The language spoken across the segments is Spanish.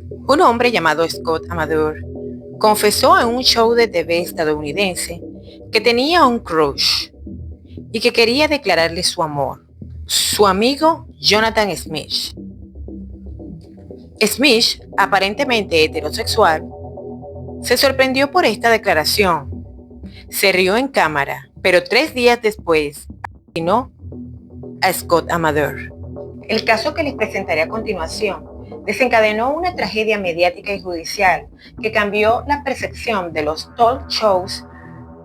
Un hombre llamado Scott Amador confesó en un show de TV estadounidense que tenía un crush y que quería declararle su amor. Su amigo Jonathan Smith. Smith, aparentemente heterosexual, se sorprendió por esta declaración. Se rió en cámara, pero 3 días después asesinó a Scott Amador. El caso que les presentaré a continuación desencadenó una tragedia mediática y judicial que cambió la percepción de los talk shows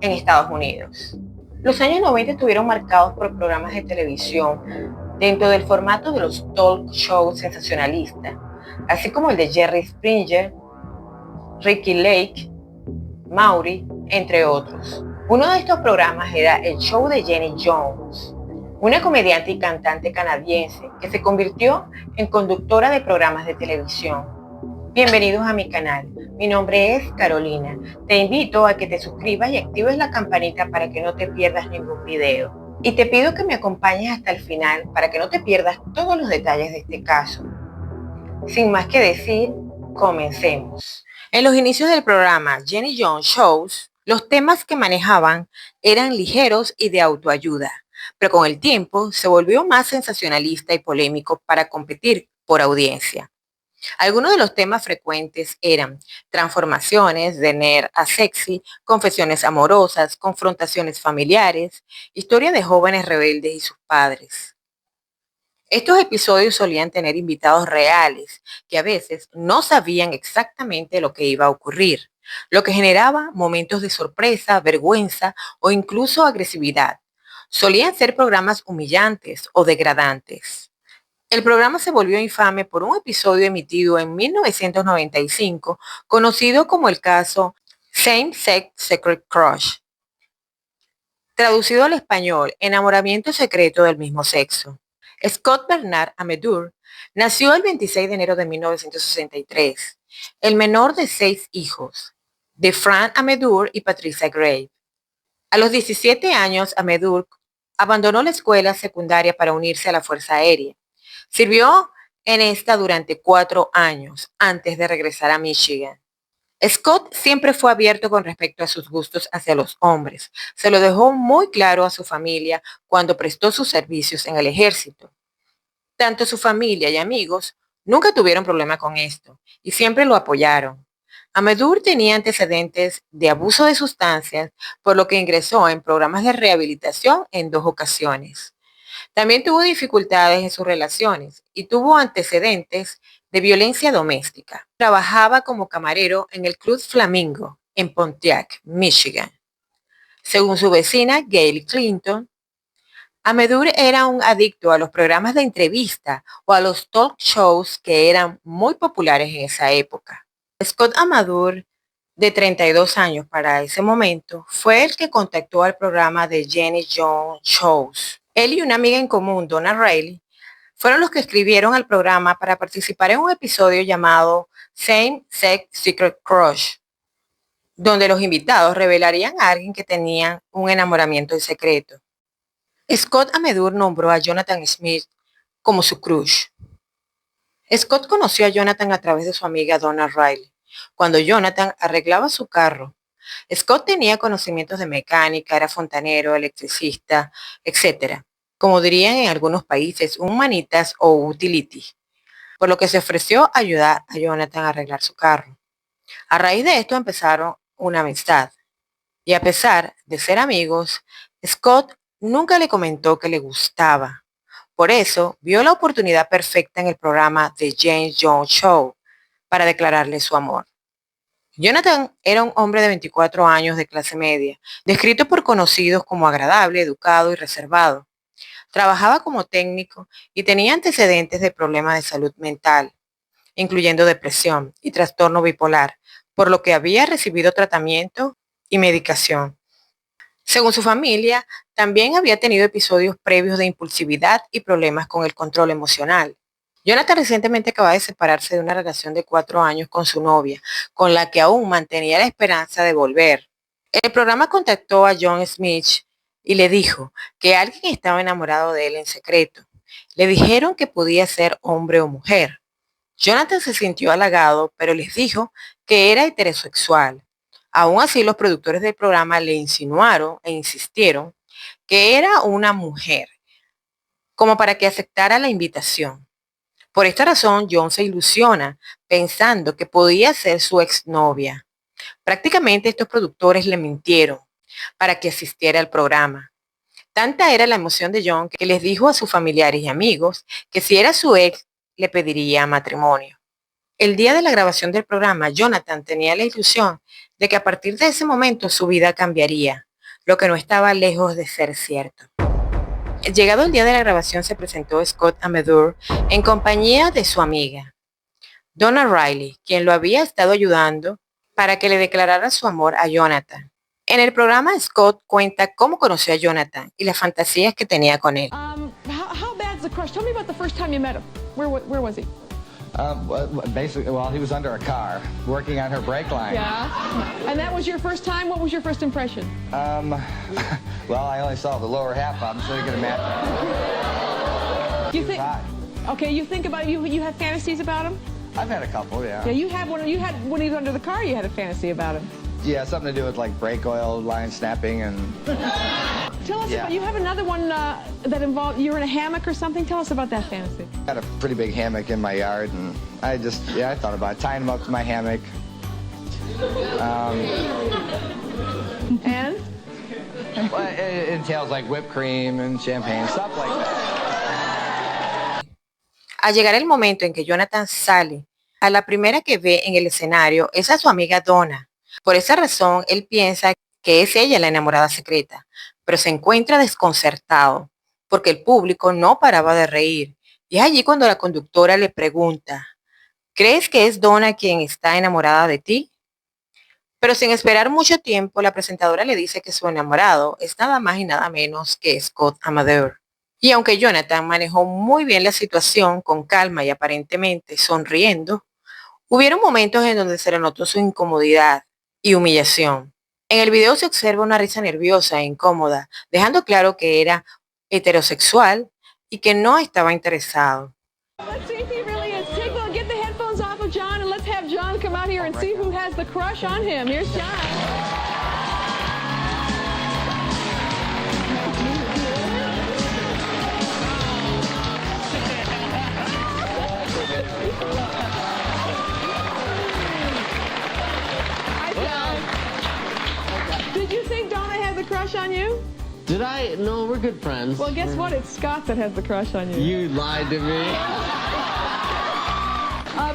en Estados Unidos. Los años 90 estuvieron marcados por programas de televisión dentro del formato de los talk shows sensacionalistas, así como el de Jerry Springer, Ricky Lake, Maury, entre otros. Uno de estos programas era el show de Jenny Jones, una comediante y cantante canadiense que se convirtió en conductora de programas de televisión. Bienvenidos a mi canal, mi nombre es Carolina. Te invito a que te suscribas y actives la campanita para que no te pierdas ningún video. Y te pido que me acompañes hasta el final para que no te pierdas todos los detalles de este caso. Sin más que decir, comencemos. En los inicios del programa Jenny Jones Shows, los temas que manejaban eran ligeros y de autoayuda, pero con el tiempo se volvió más sensacionalista y polémico para competir por audiencia. Algunos de los temas frecuentes eran transformaciones de nerd a sexy, confesiones amorosas, confrontaciones familiares, historia de jóvenes rebeldes y sus padres. Estos episodios solían tener invitados reales que a veces no sabían exactamente lo que iba a ocurrir, lo que generaba momentos de sorpresa, vergüenza o incluso agresividad. Solían ser programas humillantes o degradantes. El programa se volvió infame por un episodio emitido en 1995, conocido como el caso Same Sex Secret Crush, traducido al español, enamoramiento secreto del mismo sexo. Scott Bernard Amedur nació el 26 de enero de 1963, el menor de 6 hijos, de Fran Amedur y Patricia Gray. A los 17 años, Amedur abandonó la escuela secundaria para unirse a la Fuerza Aérea. Sirvió en esta durante 4 años antes de regresar a Michigan. Scott siempre fue abierto con respecto a sus gustos hacia los hombres. Se lo dejó muy claro a su familia cuando prestó sus servicios en el ejército. Tanto su familia y amigos nunca tuvieron problema con esto y siempre lo apoyaron. Amedur tenía antecedentes de abuso de sustancias, por lo que ingresó en programas de rehabilitación en 2 ocasiones. También tuvo dificultades en sus relaciones y tuvo antecedentes de violencia doméstica. Trabajaba como camarero en el Club Flamingo en Pontiac, Michigan. Según su vecina Gail Clinton, Amedur era un adicto a los programas de entrevista o a los talk shows que eran muy populares en esa época. Scott Amedur, de 32 años para ese momento, fue el que contactó al programa de Jenny Jones Shows. Él y una amiga en común, Donna Riley, fueron los que escribieron al programa para participar en un episodio llamado Same Sex Secret Crush, donde los invitados revelarían a alguien que tenía un enamoramiento en secreto. Scott Amedur nombró a Jonathan Smith como su crush. Scott conoció a Jonathan a través de su amiga Donna Riley. Cuando Jonathan arreglaba su carro, Scott tenía conocimientos de mecánica, era fontanero, electricista, etc. Como dirían en algunos países, un manitas o utility, por lo que se ofreció a ayudar a Jonathan a arreglar su carro. A raíz de esto empezaron una amistad. Y a pesar de ser amigos, Scott nunca le comentó que le gustaba. Por eso, vio la oportunidad perfecta en el programa The James Jones Show para declararle su amor. Jonathan era un hombre de 24 años de clase media, descrito por conocidos como agradable, educado y reservado. Trabajaba como técnico y tenía antecedentes de problemas de salud mental, incluyendo depresión y trastorno bipolar, por lo que había recibido tratamiento y medicación. Según su familia, también había tenido episodios previos de impulsividad y problemas con el control emocional. Jonathan recientemente acaba de separarse de una relación de 4 años con su novia, con la que aún mantenía la esperanza de volver. El programa contactó a John Smith y le dijo que alguien estaba enamorado de él en secreto. Le dijeron que podía ser hombre o mujer. Jonathan se sintió halagado, pero les dijo que era heterosexual. Aún así, los productores del programa le insinuaron e insistieron que era una mujer, como para que aceptara la invitación. Por esta razón, John se ilusiona pensando que podía ser su exnovia. Prácticamente estos productores le mintieron para que asistiera al programa. Tanta era la emoción de John que les dijo a sus familiares y amigos que si era su ex, le pediría matrimonio. El día de la grabación del programa, Jonathan tenía la ilusión de que a partir de ese momento su vida cambiaría, lo que no estaba lejos de ser cierto. Llegado el día de la grabación se presentó Scott Amedur en compañía de su amiga, Donna Riley, quien lo había estado ayudando para que le declarara su amor a Jonathan. En el programa, Scott cuenta cómo conoció a Jonathan y las fantasías que tenía con él. How bad's the crush? Tell me about the first time you met him. Where was he? Basically, well, he was under a car working on her brake line. Yeah. And that was your first time? What was your first impression? Well, I only saw the lower half of him, so you can imagine. You think? Okay, you think about you had fantasies about him? I've had a couple, yeah. Yeah, you had when he was under the car. You had a fantasy about him. Yeah, something to do with like brake oil line snapping and. Tell us about. You have another one that involved you're in a hammock or something. Tell us about that fantasy. I had a pretty big hammock in my yard, and I thought about tying him up to my hammock. And? Well, it entails like whipped cream and champagne, stuff like that. Al llegar el momento en que Jonathan sale, a la primera que ve en el escenario es a su amiga Donna. Por esa razón, él piensa que es ella la enamorada secreta, pero se encuentra desconcertado porque el público no paraba de reír. Y es allí cuando la conductora le pregunta, ¿crees que es Donna quien está enamorada de ti? Pero sin esperar mucho tiempo, la presentadora le dice que su enamorado es nada más y nada menos que Scott Amedur. Y aunque Jonathan manejó muy bien la situación con calma y aparentemente sonriendo, hubieron momentos en donde se le notó su incomodidad y humillación. En el video se observa una risa nerviosa e incómoda, dejando claro que era heterosexual y que no estaba interesado. Let's see if he really is. Get the headphones off of John and let's have John come out here and see who has the crush on him. Here's John. Did you think Donna had the crush on you? Did I? No, we're good friends. Well, guess what? It's Scott that has the crush on you. You lied to me.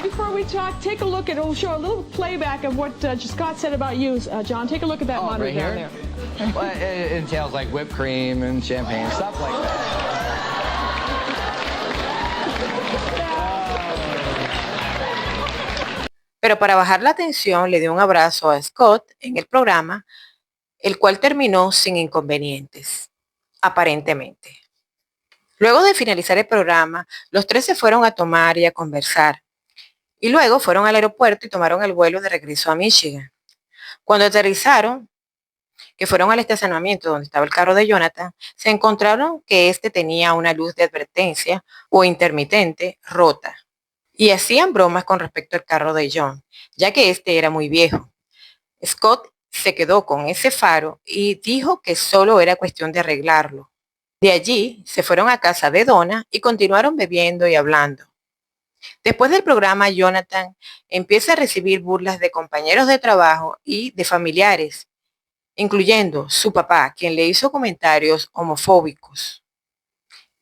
Before we talk, take a look at, we'll show a little playback of what Scott said about you, John. Take a look at that monitor right down here? there. Well, it entails like whipped cream and champagne, stuff like that. Pero para bajar la tensión le dio un abrazo a Scott en el programa, el cual terminó sin inconvenientes, aparentemente. Luego de finalizar el programa, los tres se fueron a tomar y a conversar. Y luego fueron al aeropuerto y tomaron el vuelo de regreso a Michigan. Cuando aterrizaron, que fueron al estacionamiento donde estaba el carro de Jonathan, se encontraron que este tenía una luz de advertencia o intermitente rota. Y hacían bromas con respecto al carro de John, ya que este era muy viejo. Scott se quedó con ese faro y dijo que solo era cuestión de arreglarlo. De allí se fueron a casa de Donna y continuaron bebiendo y hablando. Después del programa, Jonathan empieza a recibir burlas de compañeros de trabajo y de familiares, incluyendo su papá, quien le hizo comentarios homofóbicos.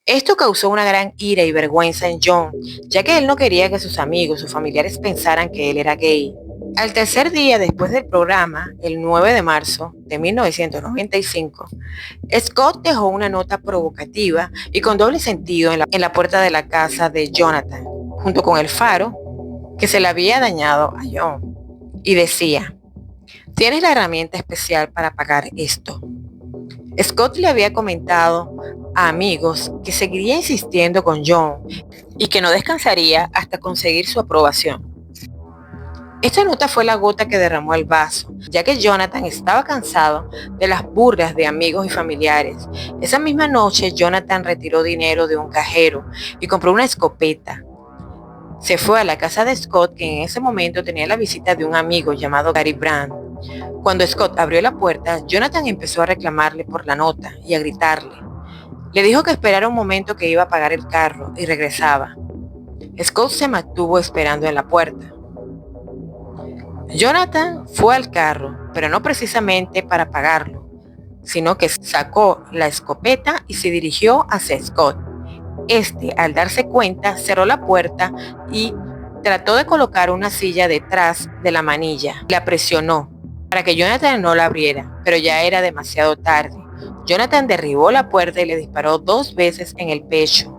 Esto causó una gran ira y vergüenza en John, ya que él no quería que sus amigos, sus familiares pensaran que él era gay. Al tercer día después del programa, el 9 de marzo de 1995, Scott dejó una nota provocativa y con doble sentido en la puerta de la casa de Jonathan, junto con el faro que se le había dañado a John. Y decía, tienes la herramienta especial para pagar esto. Scott le había comentado a amigos que seguiría insistiendo con John y que no descansaría hasta conseguir su aprobación. Esta nota fue la gota que derramó el vaso, ya que Jonathan estaba cansado de las burlas de amigos y familiares. Esa misma noche, Jonathan retiró dinero de un cajero y compró una escopeta. Se fue a la casa de Scott, que en ese momento tenía la visita de un amigo llamado Gary Brandt. Cuando Scott abrió la puerta, Jonathan empezó a reclamarle por la nota y a gritarle. Le dijo que esperara un momento, que iba a apagar el carro y regresaba. Scott se mantuvo esperando en la puerta. Jonathan fue al carro, pero no precisamente para apagarlo, sino que sacó la escopeta y se dirigió hacia Scott. Al darse cuenta, cerró la puerta y trató de colocar una silla detrás de la manilla. La presionó para que Jonathan no la abriera, pero ya era demasiado tarde. Jonathan derribó la puerta y le disparó 2 veces en el pecho.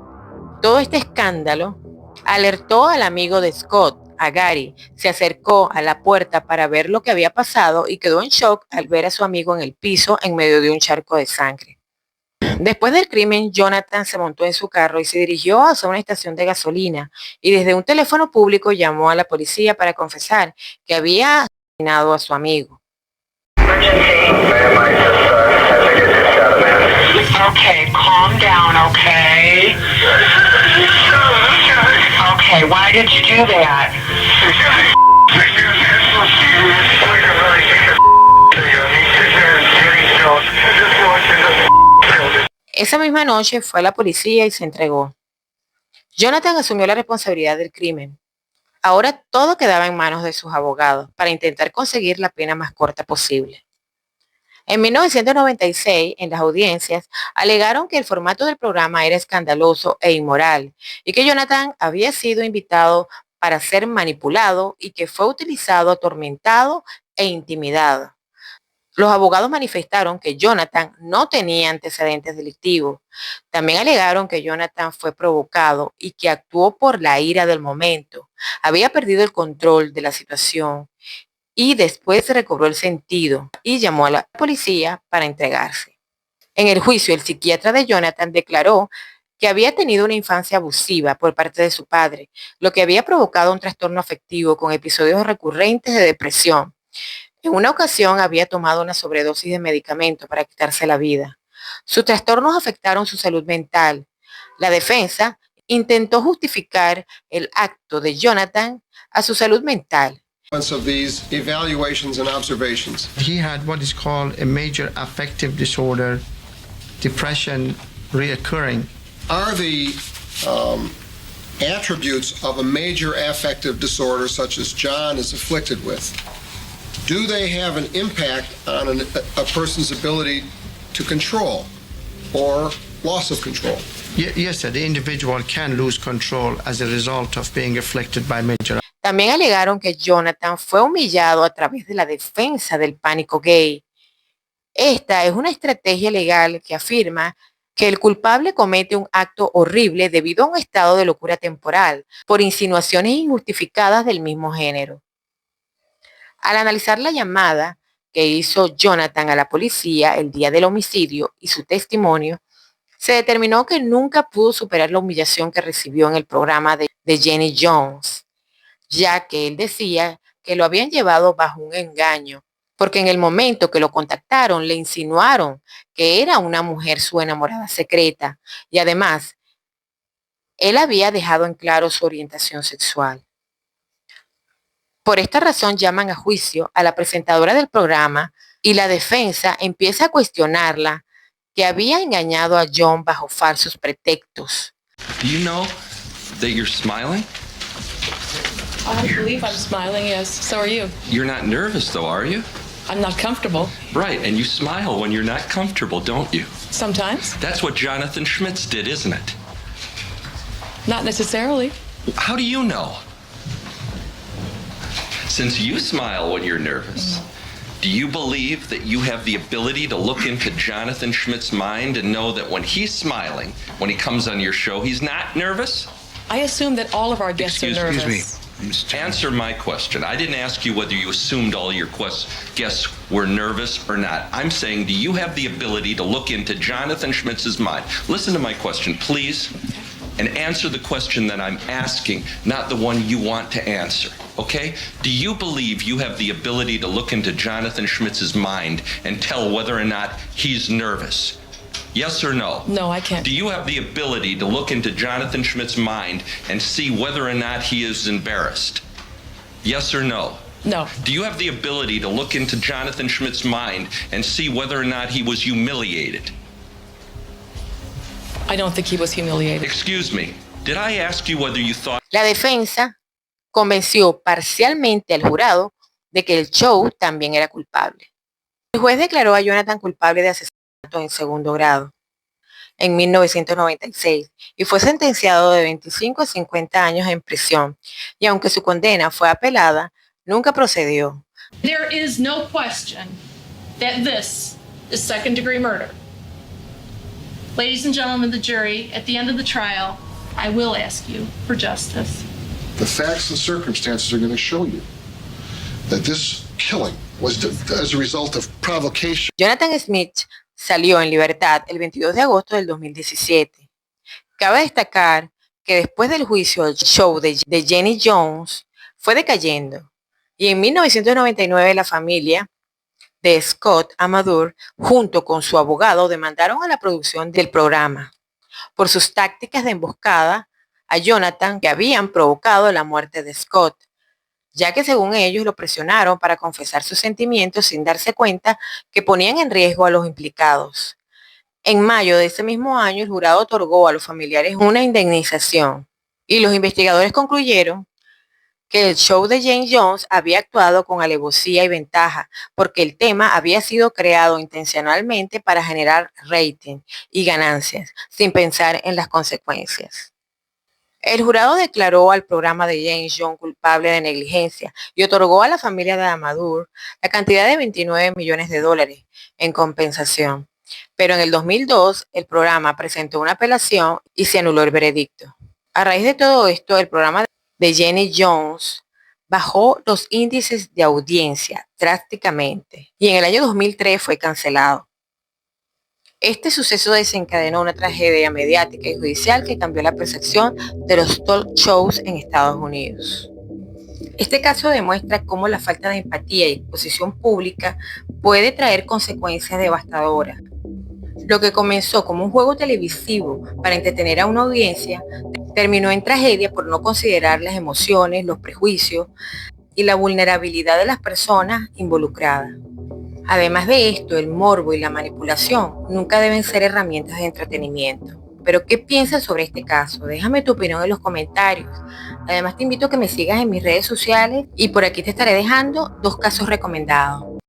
Todo este escándalo alertó al amigo de Scott, a Gary. Se acercó a la puerta para ver lo que había pasado y quedó en shock al ver a su amigo en el piso en medio de un charco de sangre. Después del crimen, Jonathan se montó en su carro y se dirigió hacia una estación de gasolina y desde un teléfono público llamó a la policía para confesar que había asesinado a su amigo. Okay, calm down, okay? Okay, why did you do that? Esa misma noche fue a la policía y se entregó. Jonathan asumió la responsabilidad del crimen. Ahora todo quedaba en manos de sus abogados para intentar conseguir la pena más corta posible. En 1996, en las audiencias, alegaron que el formato del programa era escandaloso e inmoral y que Jonathan había sido invitado para ser manipulado y que fue utilizado, atormentado e intimidado. Los abogados manifestaron que Jonathan no tenía antecedentes delictivos. También alegaron que Jonathan fue provocado y que actuó por la ira del momento. Había perdido el control de la situación y después recobró el sentido y llamó a la policía para entregarse. En el juicio, el psiquiatra de Jonathan declaró que había tenido una infancia abusiva por parte de su padre, lo que había provocado un trastorno afectivo con episodios recurrentes de depresión. En una ocasión había tomado una sobredosis de medicamentos para quitarse la vida. Sus trastornos afectaron su salud mental. La defensa intentó justificar el acto de Jonathan a su salud mental. Of these evaluations and observations. He had what is called a major affective disorder, depression reoccurring. Are the attributes of a major affective disorder such as John is afflicted with, do they have an impact on a person's ability to control or loss of control? Yes, sir. The individual can lose control as a result of being afflicted by major. También alegaron que Jonathan fue humillado a través de la defensa del pánico gay. Esta es una estrategia legal que afirma que el culpable comete un acto horrible debido a un estado de locura temporal por insinuaciones injustificadas del mismo género. Al analizar la llamada que hizo Jonathan a la policía el día del homicidio y su testimonio, se determinó que nunca pudo superar la humillación que recibió en el programa de Jenny Jones, ya que él decía que lo habían llevado bajo un engaño, porque en el momento que lo contactaron le insinuaron que era una mujer su enamorada secreta y además él había dejado en claro su orientación sexual. Por esta razón llaman a juicio a la presentadora del programa y la defensa empieza a cuestionarla que había engañado a John bajo falsos pretextos. Do you know that you're smiling? I believe I'm smiling, yes. So are you. You're not nervous though, are you? I'm not comfortable. Right, and you smile when you're not comfortable, don't you? Sometimes. That's what Jonathan Schmitz did, isn't it? Not necessarily. How do you know? Since you smile when you're nervous, do you believe that you have the ability to look into Jonathan Schmitz's mind and know that when he's smiling, when he comes on your show, he's not nervous? I assume that all of our guests are nervous. Excuse me. Answer my question. I didn't ask you whether you assumed all your guests were nervous or not. I'm saying, do you have the ability to look into Jonathan Schmitz's mind? Listen to my question, please, and answer the question that I'm asking, not the one you want to answer, okay? Do you believe you have the ability to look into Jonathan Schmitz's mind and tell whether or not he's nervous? Yes or no? No, I can't. Do you have the ability to look into Jonathan Schmidt's mind and see whether or not he is embarrassed? Yes or no? No. Do you have the ability to look into Jonathan Schmidt's mind and see whether or not he was humiliated? I don't think he was humiliated. Excuse me, did I ask you whether you thought La defensa convenció parcialmente al jurado de que el show también era culpable. El juez declaró a Jonathan culpable de asesinato en segundo grado en 1996 y fue sentenciado de 25 a 50 años en prisión, y aunque su condena fue apelada, nunca procedió. There is no question that this is second-degree murder. Ladies and gentlemen of the jury, at the end of the trial, I will ask you for justice. The facts and circumstances are going to show you that this killing was as a result of provocation. Jonathan Schmidt salió en libertad el 22 de agosto del 2017. Cabe destacar que después del juicio el show de Jenny Jones fue decayendo, y en 1999 la familia de Scott Amador junto con su abogado demandaron a la producción del programa por sus tácticas de emboscada a Jonathan que habían provocado la muerte de Scott, ya que según ellos lo presionaron para confesar sus sentimientos sin darse cuenta que ponían en riesgo a los implicados. En mayo de ese mismo año, el jurado otorgó a los familiares una indemnización y los investigadores concluyeron que el show de Jane Jones había actuado con alevosía y ventaja porque el tema había sido creado intencionalmente para generar rating y ganancias sin pensar en las consecuencias. El jurado declaró al programa de Jane Jones culpable de negligencia y otorgó a la familia de Amador la cantidad de $29 millones en compensación. Pero en el 2002 el programa presentó una apelación y se anuló el veredicto. A raíz de todo esto, el programa de Jenny Jones bajó los índices de audiencia drásticamente y en el año 2003 fue cancelado. Este suceso desencadenó una tragedia mediática y judicial que cambió la percepción de los talk shows en Estados Unidos. Este caso demuestra cómo la falta de empatía y exposición pública puede traer consecuencias devastadoras. Lo que comenzó como un juego televisivo para entretener a una audiencia terminó en tragedia por no considerar las emociones, los prejuicios y la vulnerabilidad de las personas involucradas. Además de esto, el morbo y la manipulación nunca deben ser herramientas de entretenimiento. Pero ¿qué piensas sobre este caso? Déjame tu opinión en los comentarios. Además te invito a que me sigas en mis redes sociales y por aquí te estaré dejando 2 casos recomendados.